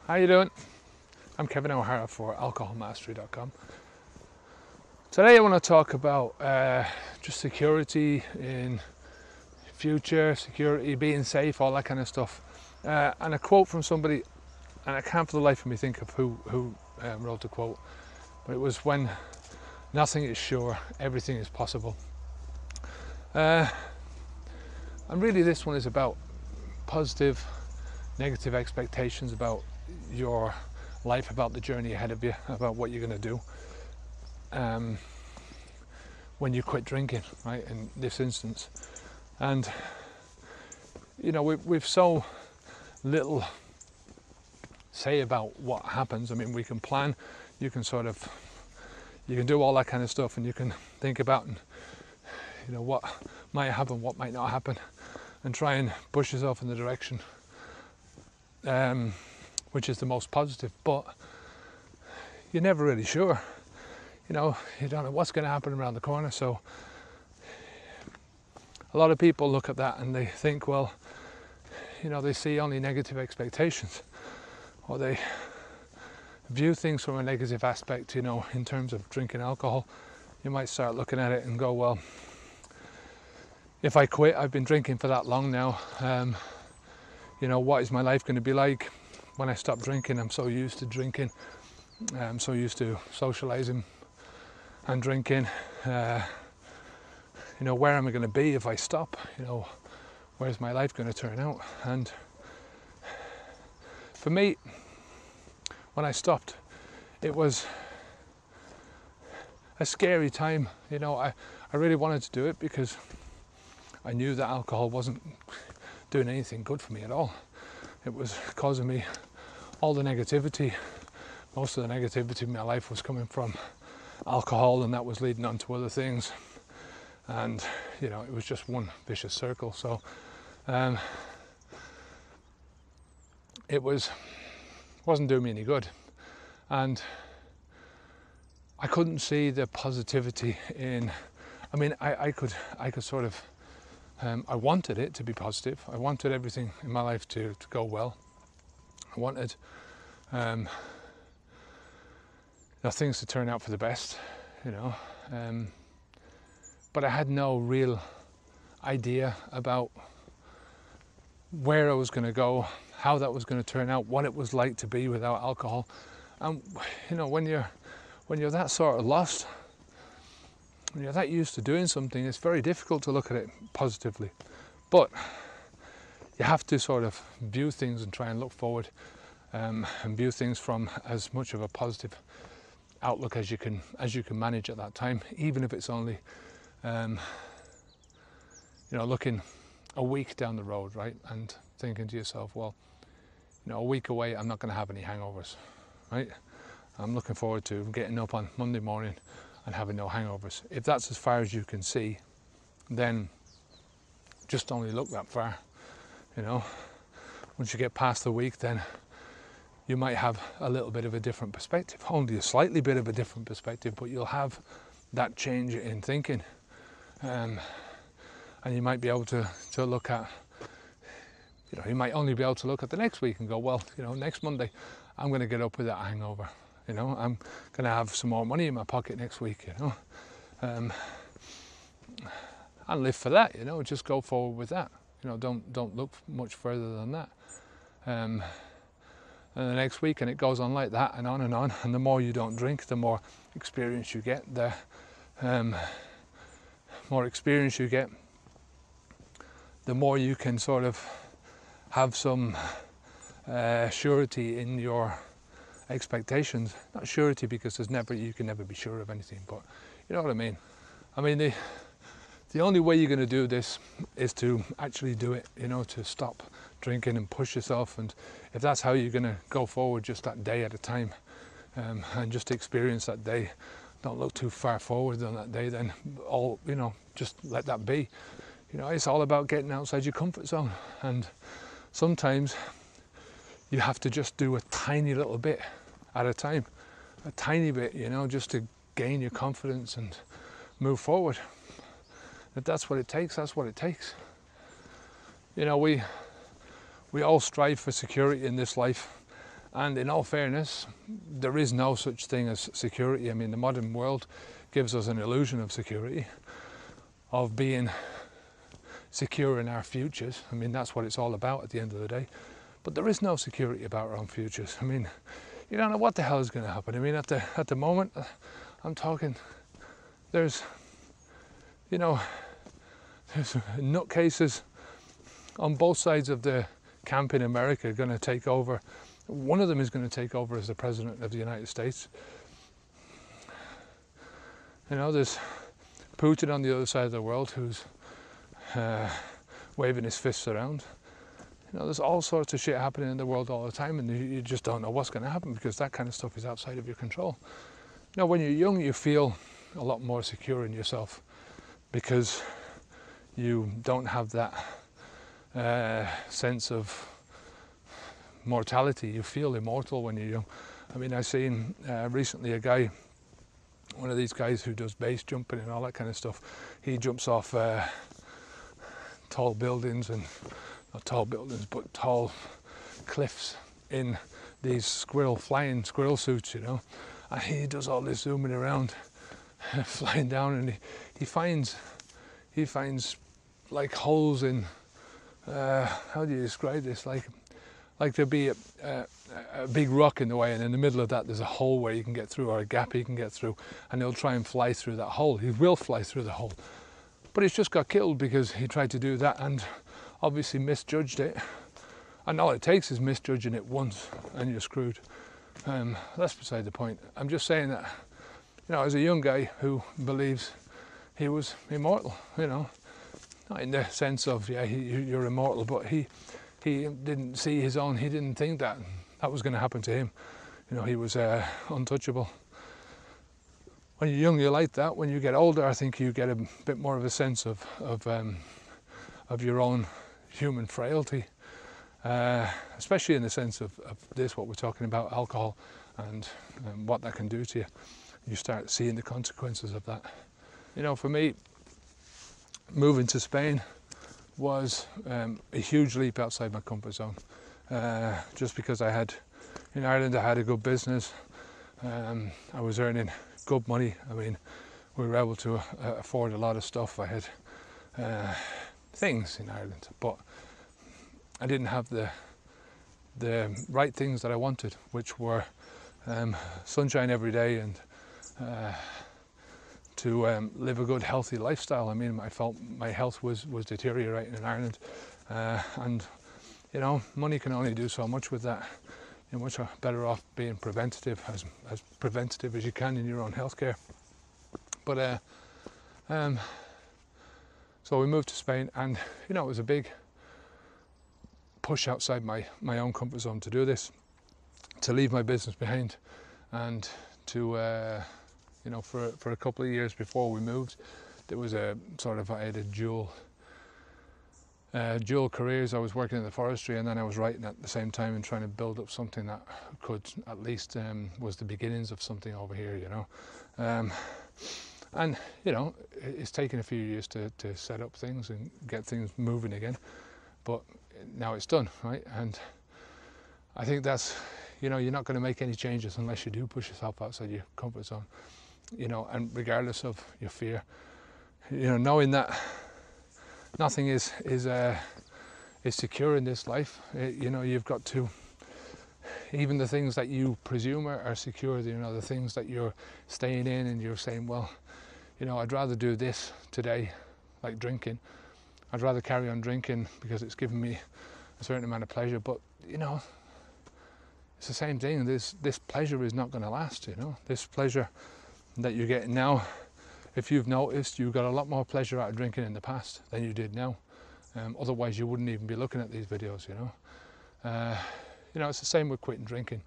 How you doing? I'm Kevin O'Hara for alcoholmastery.com. Today I want to talk about just security in future, security, being safe, all that kind of stuff. And a quote from somebody, and I can't for the life of me think of who wrote the quote, but it was, when nothing is sure, everything is possible. And really this one is about positive, negative expectations about your life, about the journey ahead of you, about what you're going to do when you quit drinking, right, in this instance. And you know, we've so little say about what happens. I mean, we can plan, you can do all that kind of stuff, and you can think about, you know, what might happen, what might not happen, and try and push yourself in the direction which is the most positive. But you're never really sure. You know, you don't know what's going to happen around the corner. So a lot of people look at that and they think, well, you know, they see only negative expectations, or they view things from a negative aspect. You know, in terms of drinking alcohol, you might start looking at it and go, well, if I quit, I've been drinking for that long now, you know, what is my life going to be like when I stop drinking? I'm so used to drinking, I'm so used to socializing and drinking. You know, where am I going to be if I stop? You know, where's my life going to turn out? And for me, when I stopped, it was a scary time. You know, I really wanted to do it because I knew that alcohol wasn't doing anything good for me at all. It was causing me all the negativity. Most of the negativity in my life was coming from alcohol, and that was leading on to other things. And you know, it was just one vicious circle. So it wasn't doing me any good, and I couldn't see the positivity in. I mean, I could sort of. I wanted it to be positive. I wanted everything in my life to go well. I wanted things to turn out for the best, you know. But I had no real idea about where I was going to go, how that was going to turn out, what it was like to be without alcohol. And you know, when you're that sort of lost, when you're that used to doing something, it's very difficult to look at it positively. But you have to sort of view things and try and look forward, and view things from as much of a positive outlook as you can manage at that time, even if it's only you know, looking a week down the road, right, and thinking to yourself, well, you know, a week away I'm not going to have any hangovers, right? I'm looking forward to getting up on Monday morning and having no hangovers. If that's as far as you can see, then just only look that far. You know, once you get past the week, then you might have a little bit of a different perspective, only a slightly bit of a different perspective, but you'll have that change in thinking, and you might be able to look at, you know, you might only be able to look at the next week and go, well, you know, next Monday I'm going to get up with that hangover. You know, I'm going to have some more money in my pocket next week, you know, and live for that, you know, just go forward with that. You know, don't look much further than that. And the next week, and it goes on like that, and on, and the more you don't drink, the more experience you get, the more experience you get, the more you can sort of have some surety in your expectations. Not surety, because you can never be sure of anything, but you know what I mean. I mean, the only way you're going to do this is to actually do it, you know, to stop drinking and push yourself. And if that's how you're going to go forward, just that day at a time, and just experience that day, don't look too far forward on that day, then all, you know, just let that be. You know, it's all about getting outside your comfort zone, and sometimes you have to just do a tiny little bit at a time, a tiny bit, you know, just to gain your confidence and move forward. If that's what it takes, that's what it takes. You know, we all strive for security in this life, And in all fairness, there is no such thing as security. I mean, the modern world gives us an illusion of security, of being secure in our futures. I mean, that's what it's all about at the end of the day. But there is no security about our own futures. I mean, you don't know what the hell is going to happen. I mean, at the moment, I'm talking, there's nutcases on both sides of the camp in America going to take over. One of them is going to take over as the President of the United States. There's Putin on the other side of the world who's waving his fists around. There's all sorts of shit happening in the world all the time, and you just don't know what's going to happen because that kind of stuff is outside of your control. When you're young, you feel a lot more secure in yourself because you don't have that sense of mortality. You feel immortal when you're young. I mean, I seen recently a guy, one of these guys who does base jumping and all that kind of stuff. He jumps off tall buildings, and not tall buildings, but tall cliffs in these flying squirrel suits, and he does all this zooming around, flying down, and he finds like holes in, how do you describe this, like there'd be a big rock in the way, and in the middle of that there's a hole where you can get through, or a gap you can get through, and he'll try and fly through that hole. He will fly through the hole, but he's just got killed because he tried to do that and obviously misjudged it. And all it takes is misjudging it once and you're screwed. That's beside the point. I'm just saying that, as a young guy who believes he was immortal, not in the sense of, you're immortal, but he didn't see he didn't think that was going to happen to him. He was untouchable. When you're young, you're like that. When you get older, I think you get a bit more of a sense of your own human frailty, especially in the sense of this, what we're talking about, alcohol, and what that can do to you. You start seeing the consequences of that. For me, moving to Spain was a huge leap outside my comfort zone. Just because in Ireland I had a good business, I was earning good money. I mean, we were able to afford a lot of stuff. I had things in Ireland, but I didn't have the right things that I wanted, which were sunshine every day and to live a good, healthy lifestyle. I mean, I felt my health was deteriorating in Ireland, and money can only do so much with that. You're much better off being preventative, as preventative as you can in your own healthcare. But so we moved to Spain, and it was a big push outside my own comfort zone to do this, to leave my business behind, and to for a couple of years before we moved, there was I had a dual careers. I was working in the forestry, and then I was writing at the same time and trying to build up something that could at least was the beginnings of something over here, and it's taken a few years to set up things and get things moving again, but now it's done, right? And I think that's, you're not going to make any changes unless you do push yourself outside your comfort zone, and regardless of your fear, knowing that nothing is secure in this life. You've got to, even the things that you presume are secure, the things that you're staying in and you're saying, well, I'd rather do this today, like drinking. I'd rather carry on drinking because it's given me a certain amount of pleasure, but it's the same thing. This pleasure is not going to last. This pleasure that you're getting now, if you've noticed, you got a lot more pleasure out of drinking in the past than you did now. Otherwise, you wouldn't even be looking at these videos. It's the same with quitting drinking.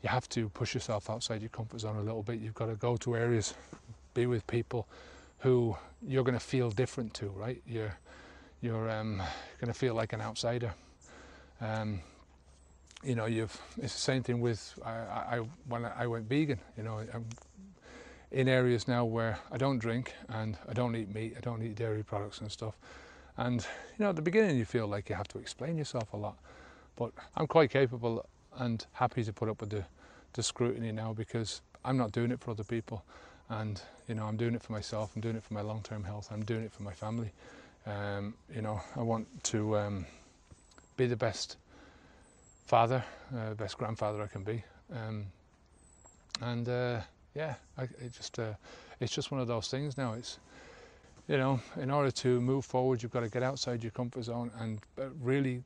You have to push yourself outside your comfort zone a little bit. You've got to go to areas, be with people who you're going to feel different to, right? You're going to feel like an outsider. It's the same thing with when I went vegan. I'm in areas now where I don't drink and I don't eat meat, I don't eat dairy products and stuff. And at the beginning you feel like you have to explain yourself a lot, but I'm quite capable and happy to put up with the scrutiny now, because I'm not doing it for other people, and you know, I'm doing it for myself, I'm doing it for my long-term health, I'm doing it for my family. You know, I want to be the best father, best grandfather I can be, yeah, it's just one of those things now. It's, you know, in order to move forward, you've got to get outside your comfort zone and really,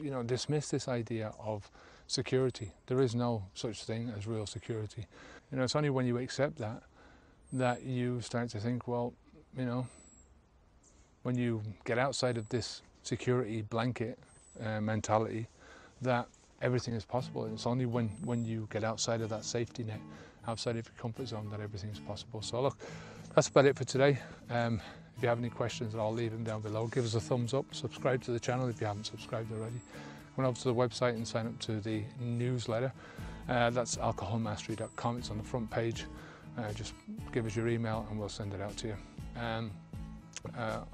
you know, dismiss this idea of security. There is no such thing as real security. You know, it's only when you accept that you start to think, well, you know, when you get outside of this security blanket mentality, that everything is possible. And it's only when you get outside of that safety net, outside of your comfort zone, that everything is possible. So look, that's about it for today. If you have any questions, I'll leave them down below. Give us a thumbs up, subscribe to the channel if you haven't subscribed already. Come over to the website and sign up to the newsletter. That's alcoholmastery.com. It's on the front page. Just give us your email and we'll send it out to you.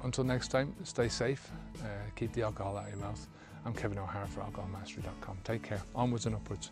Until next time, stay safe, keep the alcohol out of your mouth. I'm Kevin O'Hara for alcoholmastery.com. Take care, onwards and upwards.